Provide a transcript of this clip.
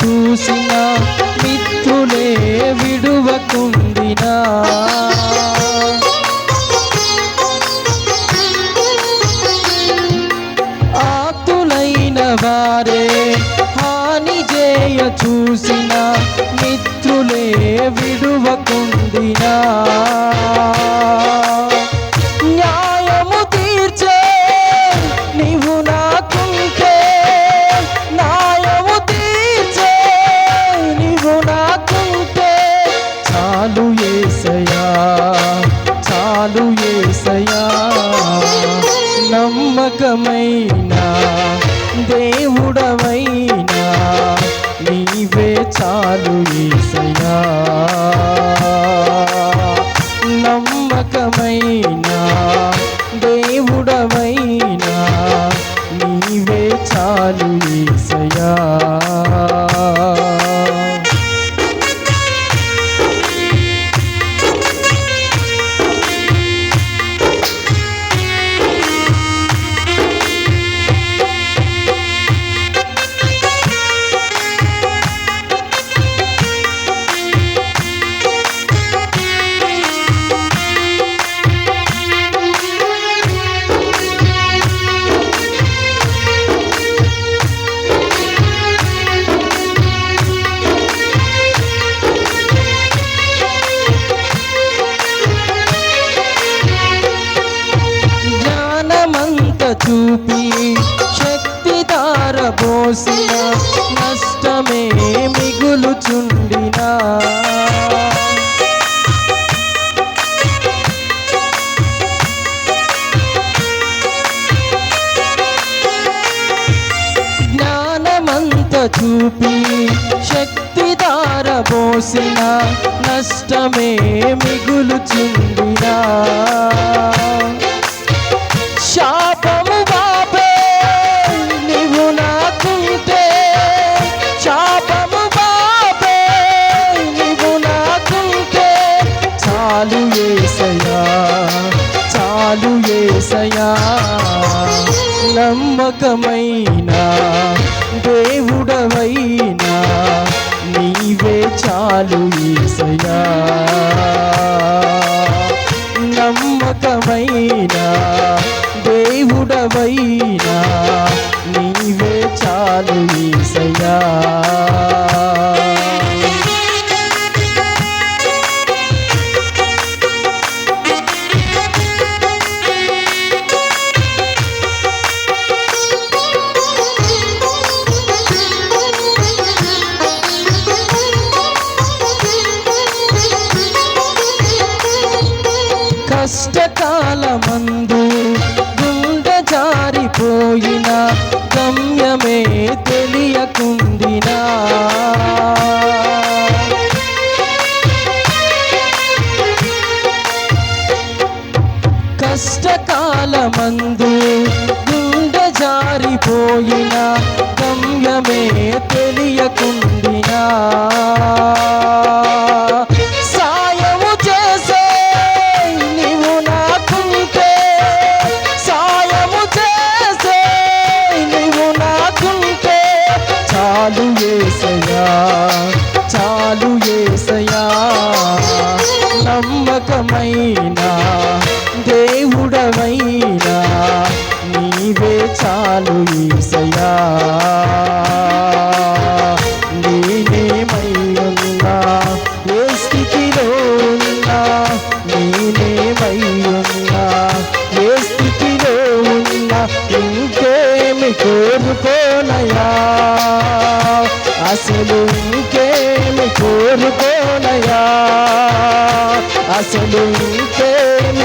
చూసిన మిత్రులే విడువకుండినా ఆతులైన వారే హాని చేయ చూసిన మిత్రులే విడువకుండినా న్యాయము తీర్చే నీవు నాకుంటే న్యాయము తీర్చే నీవు నాకుంటే చాలు యేసయ్యా చాలు యేసయ్యా నమ్మకమైన దేవుడవైనా నీవే చాలు యేసయ్యా నమ్మకమైన దేవుడవైనా నీవే చాలు యేసయ్యా చూపి శక్తి ధారబోసిన నష్టమే మిగులుచుండినా జ్ఞానమంత చూపి శక్తి ధారబోసిన నష్టమే మిగులుచుండినా శాపము బాపే నీవు నాకుంటే శాపము బాపే నీవు నాకుంటే చాలు యేసయ్యా చాలు యేసయ్యా నమ్మకమైన దేవుడవైనా నీవే చాలు యేసయ్యా నమ్మకమైన దేవుడవైనా నీవే చాలు యేసయ్యా కష్టకాలమందు గుండె జారిపోయిన గమ్యమే తెలియకుండినా కష్టకాలమందు గుండె జారిపోయిన గమ్యమే తెలియకుండినా చాలు యేసయ్యా చాలు యేసయ్యా నమ్మకమైన దేవుడవైనా నీవే చాలు యేసయ్యా నేనేమై ఉన్నా ఏ స్థితిలో ఉన్నా నేనేమై ఉన్నా ఏ స్థితిలో ఉన్నా ఇంకేమి కోరుకోనయా అసలు ఇంకేమి కోరుకోనయా అసలు ఇంకేమి